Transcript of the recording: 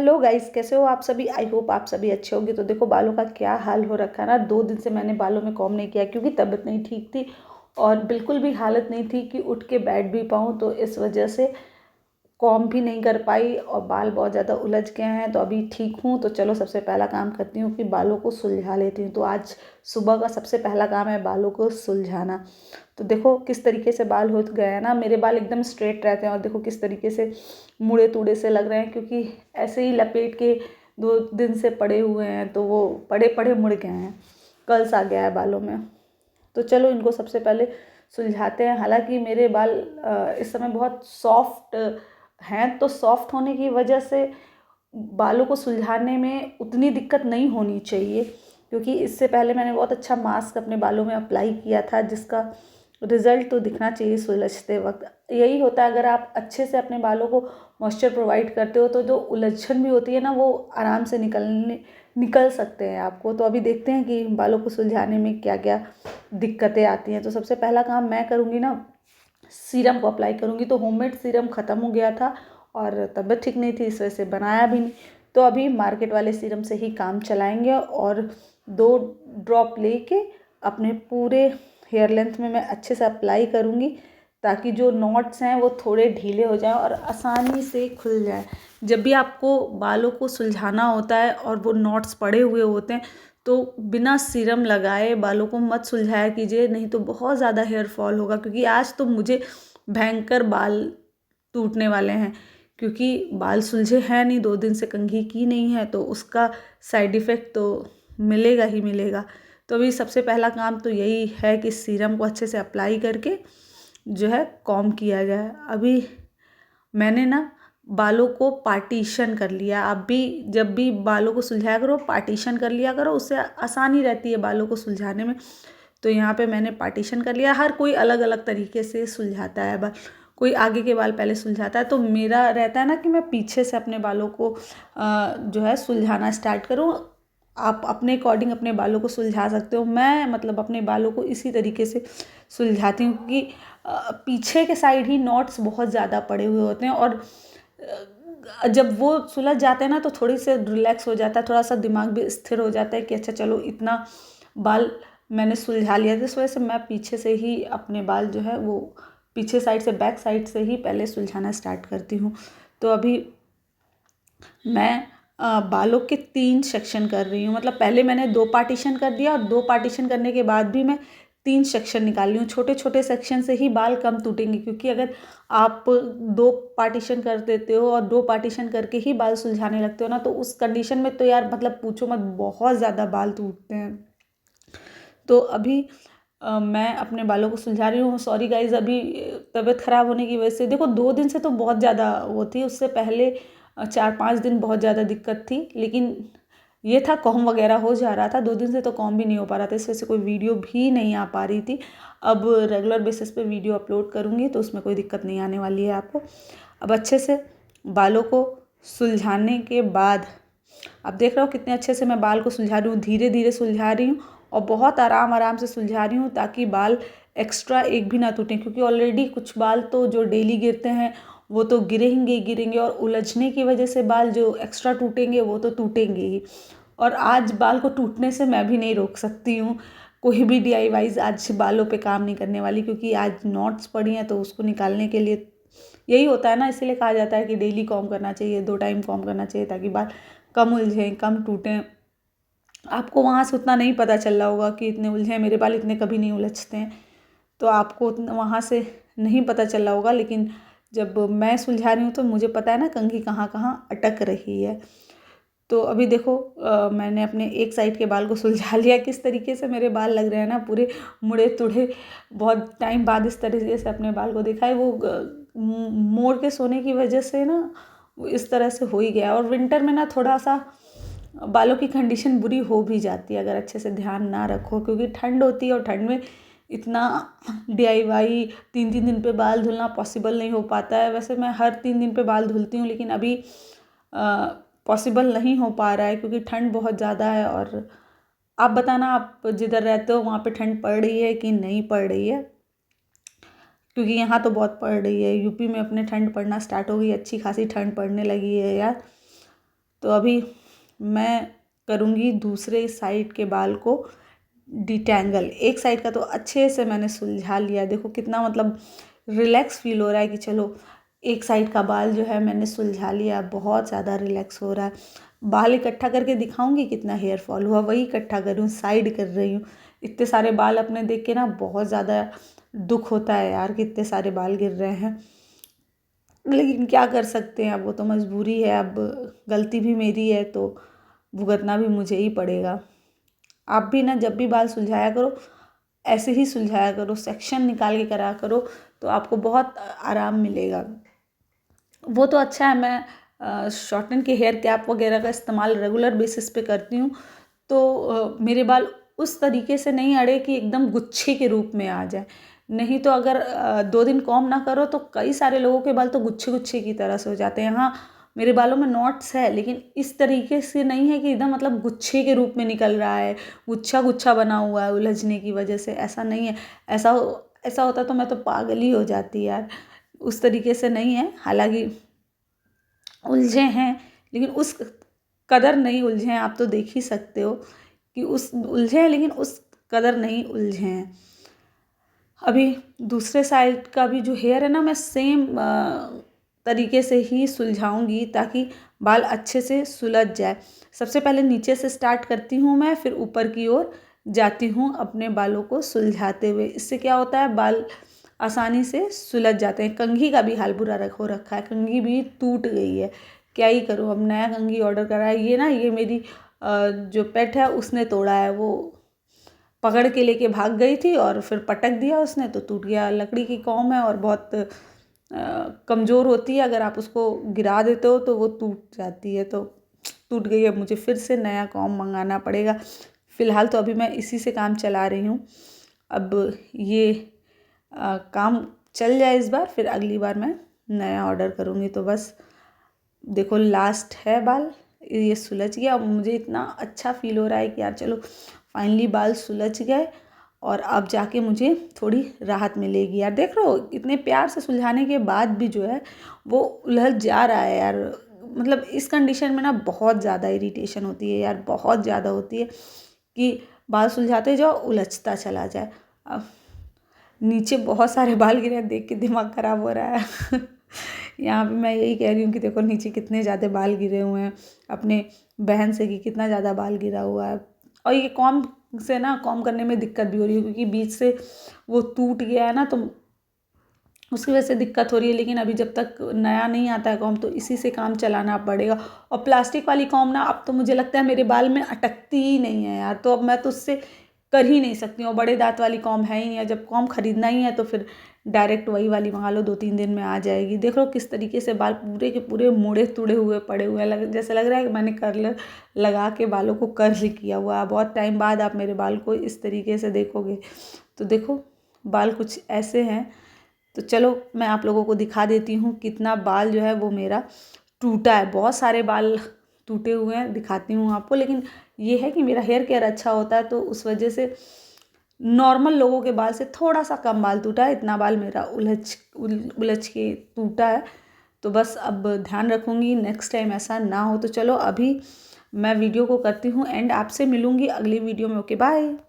Hello guys, कैसे हो आप सभी। आई होप आप सभी अच्छे होंगे। तो देखो बालों का क्या हाल हो रखा है ना। 2 दिन से मैंने बालों में कॉम्ब नहीं किया क्योंकि तबीयत नहीं ठीक थी और बिल्कुल भी हालत नहीं थी कि उठ के बैठ भी पाऊँ। तो इस वजह से कॉम्ब भी नहीं कर पाई और बाल बहुत ज़्यादा उलझ गए हैं। तो अभी ठीक हूँ। तो चलो सबसे पहला काम करती हूँ कि बालों को सुलझा लेती हूँ। तो आज सुबह का सबसे पहला काम है बालों को सुलझाना। तो देखो किस तरीके से बाल हो गए हैं ना। मेरे बाल एकदम स्ट्रेट रहते हैं और देखो किस तरीके से मुड़े तुड़े से लग रहे हैं क्योंकि ऐसे ही लपेट के 2 दिन से पड़े हुए हैं। तो वो पड़े पड़े मुड़ गए हैं, कर्ल्स आ गया है बालों में। तो चलो इनको सबसे पहले सुलझाते हैं। हालांकि मेरे बाल इस समय बहुत सॉफ्ट हैं, तो सॉफ्ट होने की वजह से बालों को सुलझाने में उतनी दिक्कत नहीं होनी चाहिए क्योंकि इससे पहले मैंने बहुत अच्छा मास्क अपने बालों में अप्लाई किया था जिसका रिज़ल्ट तो दिखना चाहिए सुलझते वक्त। यही होता है, अगर आप अच्छे से अपने बालों को मॉइस्चर प्रोवाइड करते हो तो जो उलझन भी होती है ना वो आराम से निकल सकते हैं आपको। तो अभी देखते हैं कि बालों को सुलझाने में क्या क्या दिक्कतें आती हैं। तो सबसे पहला काम मैं करूँगी ना, सीरम को अप्लाई करूँगी। तो होममेड सीरम ख़त्म हो गया था और तबीयत ठीक नहीं थी, इस वजह से बनाया भी नहीं। तो अभी मार्केट वाले सीरम से ही काम चलाएंगे और 2 ड्रॉप लेके अपने पूरे हेयर लेंथ में मैं अच्छे से अप्लाई करूँगी ताकि जो नॉट्स हैं वो थोड़े ढीले हो जाएं और आसानी से खुल जाएं। जब भी आपको बालों को सुलझाना होता है और वो नॉट्स पड़े हुए होते हैं तो बिना सीरम लगाए बालों को मत सुलझाया कीजिए, नहीं तो बहुत ज़्यादा हेयर फॉल होगा। क्योंकि आज तो मुझे भयंकर बाल टूटने वाले हैं क्योंकि बाल सुलझे हैं नहीं, 2 दिन से कंघी की नहीं है, तो उसका साइड इफ़ेक्ट तो मिलेगा ही मिलेगा। तो अभी सबसे पहला काम तो यही है कि सीरम को अच्छे से अप्लाई करके जो है कॉम्ब किया जाए। अभी मैंने ना बालों को पार्टीशन कर लिया। आप भी जब भी बालों को सुलझाया करो पार्टीशन कर लिया करो, उससे आसानी रहती है बालों को सुलझाने में। तो यहाँ पे मैंने पार्टीशन कर लिया। हर कोई अलग अलग तरीके से सुलझाता है बाल। कोई आगे के बाल पहले सुलझाता है, तो मेरा रहता है ना कि मैं पीछे से अपने बालों को जो है सुलझाना स्टार्ट करूँ। आप अपने अकॉर्डिंग अपने बालों को सुलझा सकते हो। मैं मतलब अपने बालों को इसी तरीके से सुलझाती हूँ क्योंकि पीछे के साइड ही नॉट्स बहुत ज़्यादा पड़े हुए होते हैं और जब वो सुलझ जाते हैं ना तो थोड़ी से रिलैक्स हो जाता है, थोड़ा सा दिमाग भी स्थिर हो जाता है कि अच्छा चलो इतना बाल मैंने सुलझा लिया था। इस वजह से मैं पीछे से ही अपने बाल जो है वो पीछे साइड से, बैक साइड से ही पहले सुलझाना स्टार्ट करती हूँ। तो अभी मैं बालों के 3 सेक्शन कर रही हूँ। मतलब पहले मैंने 2 पार्टीशन कर दिया और 2 पार्टीशन करने के बाद भी मैं 3 सेक्शन निकाल रही हूँ। छोटे छोटे सेक्शन से ही बाल कम टूटेंगे क्योंकि अगर आप 2 पार्टीशन कर देते हो और 2 पार्टीशन करके ही बाल सुलझाने लगते हो ना तो उस कंडीशन में तो यार मतलब पूछो मत, बहुत ज़्यादा बाल टूटते हैं। तो अभी मैं अपने बालों को सुलझा रही हूँ। सॉरी गाइज, अभी तबीयत ख़राब होने की वजह से देखो 2 दिन से तो बहुत ज़्यादा वो थी, उससे पहले 4-5 दिन बहुत ज़्यादा दिक्कत थी। लेकिन ये था कॉम्ब वगैरह हो जा रहा था, 2 दिन से तो कॉम्ब भी नहीं हो पा रहा था, इस वजह से कोई वीडियो भी नहीं आ पा रही थी। अब रेगुलर बेसिस पे वीडियो अपलोड करूँगी तो उसमें कोई दिक्कत नहीं आने वाली है आपको। अब अच्छे से बालों को सुलझाने के बाद आप देख रहे हो कितने अच्छे से मैं बाल को सुलझा रही हूँ, धीरे धीरे सुलझा रही हूँ और बहुत आराम आराम से सुलझा रही हूँ ताकि बाल एक्स्ट्रा एक भी ना टूटें। क्योंकि ऑलरेडी कुछ बाल तो जो डेली गिरते हैं वो तो गिरेंगे ही गिरेंगे और उलझने की वजह से बाल जो एक्स्ट्रा टूटेंगे वो तो टूटेंगे ही। और आज बाल को टूटने से मैं भी नहीं रोक सकती हूँ। कोई भी DIYs आज बालों पे काम नहीं करने वाली क्योंकि आज नॉट्स पड़ी हैं तो उसको निकालने के लिए यही होता है ना। इसीलिए कहा जाता है कि डेली कॉम्ब करना चाहिए, 2 टाइम कॉम्ब करना चाहिए ताकि बाल कम उलझें, कम टूटें। आपको वहाँ से उतना नहीं पता चल रहा होगा कि इतने उलझे हैं, मेरे बाल इतने कभी नहीं उलझते हैं, तो आपको वहाँ से नहीं पता चल रहा होगा। लेकिन जब मैं सुलझा रही हूँ तो मुझे पता है ना कंघी कहाँ कहाँ अटक रही है। तो अभी देखो मैंने अपने एक साइड के बाल को सुलझा लिया। किस तरीके से मेरे बाल लग रहे हैं ना, पूरे मुड़े तुड़े। बहुत टाइम बाद इस तरीके से अपने बाल को देखा है। वो मोड़ के सोने की वजह से ना वो इस तरह से हो ही गया। और विंटर में ना थोड़ा सा बालों की कंडीशन बुरी हो भी जाती है अगर अच्छे से ध्यान ना रखो, क्योंकि ठंड होती है और ठंड में इतना DIY 3-3 दिन पे बाल धुलना पॉसिबल नहीं हो पाता है। वैसे मैं हर 3 दिन पे बाल धुलती हूँ लेकिन अभी पॉसिबल नहीं हो पा रहा है क्योंकि ठंड बहुत ज़्यादा है। और आप बताना, आप जिधर रहते हो वहाँ पे ठंड पड़ रही है कि नहीं पड़ रही है, क्योंकि यहाँ तो बहुत पड़ रही है। यूपी में अपने ठंड पड़ना स्टार्ट हो गई, अच्छी खासी ठंड पड़ने लगी है यार। तो अभी मैं करूँगी दूसरे साइड के बाल को डिटैंगल। एक साइड का तो अच्छे से मैंने सुलझा लिया, देखो कितना मतलब रिलैक्स फील हो रहा है कि चलो एक साइड का बाल जो है मैंने सुलझा लिया, बहुत ज़्यादा रिलैक्स हो रहा है। बाल इकट्ठा करके दिखाऊंगी कितना हेयर फॉल हुआ, वही इकट्ठा कर रही हूँ, साइड कर रही हूँ। इतने सारे बाल अपने देख के ना बहुत ज़्यादा दुख होता है यार कि इतने सारे बाल गिर रहे हैं, लेकिन क्या कर सकते हैं, अब वो तो मजबूरी है, अब गलती भी मेरी है तो भुगतना भी मुझे ही पड़ेगा। आप भी ना जब भी बाल सुलझाया करो ऐसे ही सुलझाया करो, सेक्शन निकाल के करा करो, तो आपको बहुत आराम मिलेगा। वो तो अच्छा है, मैं शॉर्टन के हेयर कैप वगैरह का इस्तेमाल रेगुलर बेसिस पे करती हूँ, तो मेरे बाल उस तरीके से नहीं अड़े कि एकदम गुच्छे के रूप में आ जाए। नहीं तो अगर 2 दिन कॉम ना करो तो कई सारे लोगों के बाल तो गुच्छे गुच्छे की तरह से हो जाते हैं। हाँ, मेरे बालों में नॉट्स है, लेकिन इस तरीके से नहीं है कि एकदम मतलब गुच्छे के रूप में निकल रहा है, गुच्छा गुच्छा बना हुआ है उलझने की वजह से, ऐसा नहीं है। ऐसा होता तो मैं तो पागल ही हो जाती यार। उस तरीके से नहीं है, हालांकि उलझे हैं लेकिन उस कदर नहीं उलझे हैं। आप तो देख ही सकते हो कि उस उलझे हैं लेकिन उस कदर नहीं उलझे हैं। अभी दूसरे साइड का भी जो हेयर है ना, मैं सेम तरीके से ही सुलझाऊंगी ताकि बाल अच्छे से सुलझ जाए। सबसे पहले नीचे से स्टार्ट करती हूँ मैं, फिर ऊपर की ओर जाती हूँ अपने बालों को सुलझाते हुए। इससे क्या होता है, बाल आसानी से सुलझ जाते हैं। कंघी का भी हाल बुरा हो रखा है, कंघी भी टूट गई है, क्या ही करूँ। अब नया कंघी ऑर्डर करा है, ये मेरी जो पेट है उसने तोड़ा है, वो पकड़ के लेके भाग गई थी और फिर पटक दिया उसने तो टूट गया। लकड़ी की कॉम है और बहुत कमज़ोर होती है, अगर आप उसको गिरा देते हो तो वो टूट जाती है, तो टूट गई। अब मुझे फिर से नया कॉम मंगाना पड़ेगा। फ़िलहाल तो अभी मैं इसी से काम चला रही हूँ। अब ये काम चल जाए इस बार, फिर अगली बार मैं नया ऑर्डर करूँगी। तो बस देखो लास्ट है बाल, ये सुलझ गया। अब मुझे इतना अच्छा फील हो रहा है कि यार चलो फाइनली बाल सुलझ गए और अब जाके मुझे थोड़ी राहत मिलेगी। यार देख रहे हो इतने प्यार से सुलझाने के बाद भी जो है वो उलझ जा रहा है यार। मतलब इस कंडीशन में ना बहुत ज़्यादा इरिटेशन होती है यार, बहुत ज़्यादा होती है कि बाल सुलझाते जाओ उलझता चला जाए। अब नीचे बहुत सारे बाल गिरे हैं, देख के दिमाग ख़राब हो रहा है। यहाँ पे मैं यही कह रही हूँ कि देखो नीचे कितने ज़्यादा बाल गिरे हुए हैं, अपने बहन से कि कितना ज़्यादा बाल गिरा हुआ है। और ये कॉम से ना कॉम करने में दिक्कत भी हो रही है क्योंकि बीच से वो टूट गया है ना, तो उसकी वजह से दिक्कत हो रही है। लेकिन अभी जब तक नया नहीं आता है कॉम तो इसी से काम चलाना पड़ेगा। और प्लास्टिक वाली कॉम ना अब तो मुझे लगता है मेरे बाल में अटकती ही नहीं है यार, तो अब मैं तो उससे कर ही नहीं सकती हूँ। बड़े दांत वाली कॉम है ही नहीं है, जब कॉम खरीदना ही है तो फिर डायरेक्ट वही वाली मंगा लो, 2-3 दिन में आ जाएगी। देख लो किस तरीके से बाल पूरे के पूरे मुड़े तुड़े हुए पड़े हुए हैं, जैसे लग रहा है कि मैंने कर्लर लगा के बालों को कर्ल किया हुआ है। बहुत टाइम बाद आप मेरे बाल को इस तरीके से देखोगे। तो देखो बाल कुछ ऐसे हैं। तो चलो मैं आप लोगों को दिखा देती हूँ कितना बाल जो है वो मेरा टूटा है। बहुत सारे बाल टूटे हुए हैं, दिखाती हूँ आपको। लेकिन ये है कि मेरा हेयर केयर अच्छा होता है तो उस वजह से नॉर्मल लोगों के बाल से थोड़ा सा कम बाल टूटा है, इतना बाल मेरा उलझ के टूटा है। तो बस अब ध्यान रखूँगी नेक्स्ट टाइम ऐसा ना हो। तो चलो अभी मैं वीडियो को करती हूँ एंड आपसे मिलूँगी अगली वीडियो में। Okay bye.